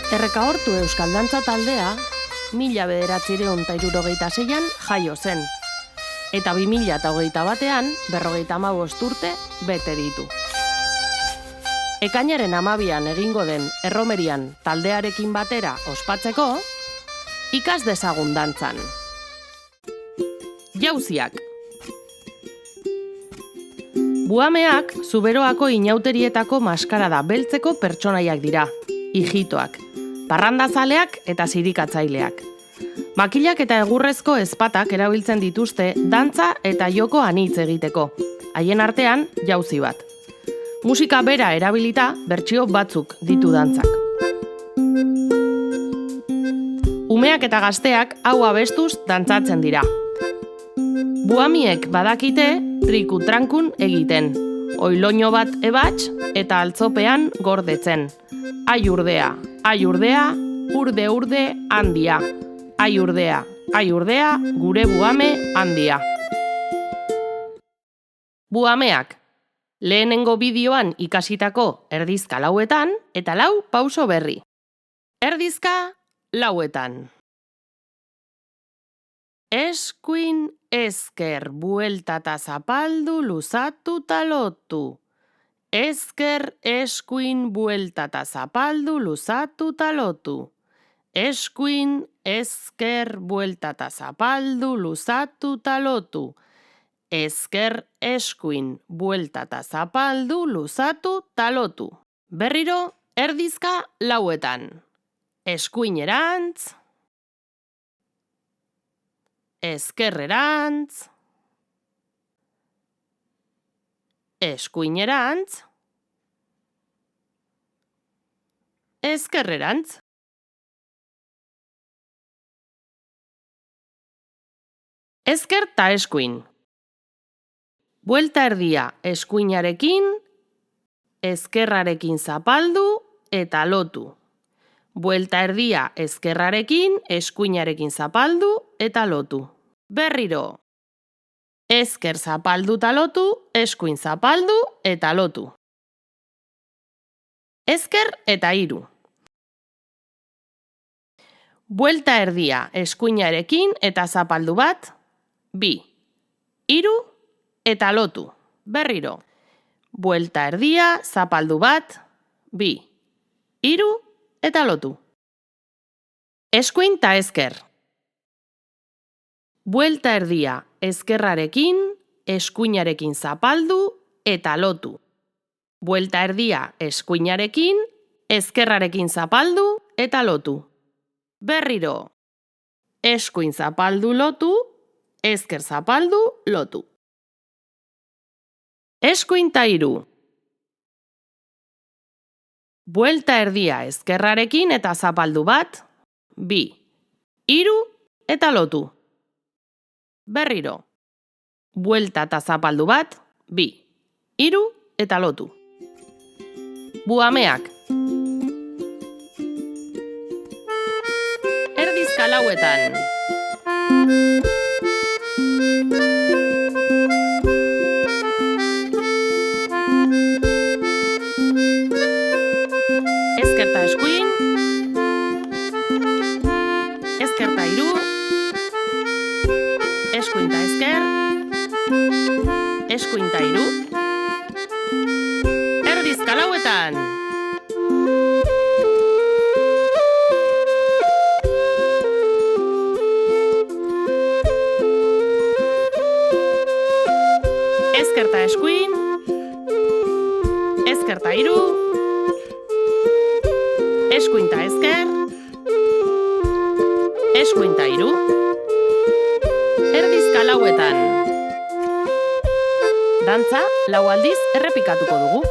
Errekaortu Euskal Dantza taldea 1976an jaio zen, eta 2021an 55 urte bete ditu. Ekainaren 12an egingo den erromerian taldearekin batera ospatzeko, ikas dezagun dantzan. Jauziak. Buhameak Zuberoako inauterietako maskarada beltzeko pertsonaiak dira, ijitoak, parrandazaleak eta zirikatzaileak. Makilak eta egurrezko ezpatak erabiltzen dituzte dantza eta joko anitz egiteko, haien artean jauzi bat. Musika bera erabilita bertsio batzuk ditu dantzak. Umeak eta gazteak hau abestuz dantzatzen dira. Buhamiek badakite trikutrankun egiten, oiloño bat ebats eta altzopean gordetzen. Ai urdea, urde handia. Ai urdea, gure buhame handia. Buhameak, lehenengo bideoan ikasitako erdizka lauetan eta lau pauso berri. Erdizka lauetan. Eskuin ezker bueltata zapaldu luzatu talotu. Ezker eskuin bueltata zapaldu luzatu talotu. Eskuin ezker bueltata zapaldu luzatu talotu. Ezker eskuin bueltata zapaldu luzatu talotu. Berriro erdizka lauetan. Eskuinerantz, ezkerrerantz, eskuinerantz, ezkerrerantz. Ezker ta eskuin. Buelta erdia eskuinarekin, ezkerrarekin zapaldu eta lotu. Buelta erdia ezkerrarekin, eskuinarekin zapaldu eta lotu. Berriro. Ezker zapaldu eta lotu, eskuin zapaldu eta lotu. Ezker eta hiru. Buelta erdia eskuinarekin eta zapaldu bat, 2. Hiru eta lotu. Berriro. Buelta erdia zapaldu bat, 2. Hiru eta lotu. Eskuin ta ezker. Buelta erdia ezkerrarekin, eskuinarekin zapaldu eta lotu. Buelta erdia eskuinarekin, ezkerrarekin zapaldu eta lotu. Berriro. Eskuin zapaldu lotu, ezker zapaldu lotu. Eskuin ta hiru. Buelta erdia ezkerrarekin eta zapaldu bat, 2. Hiru eta lotu. Berriro. Buelta eta zapaldu bat, 2. Hiru eta lotu. Buhameak. Erdizka lauetan. Ezkerta eskuin, ezkerta hiru, eskuin ta ezker, eskuin ta hiru, erdizka lauetan. Ezkerta eskuin, ezkerta hiru, eskuin ta ezker, eskuin ta hiru, erdizka lauetan. Dantza lau aldiz errepikatuko dugu.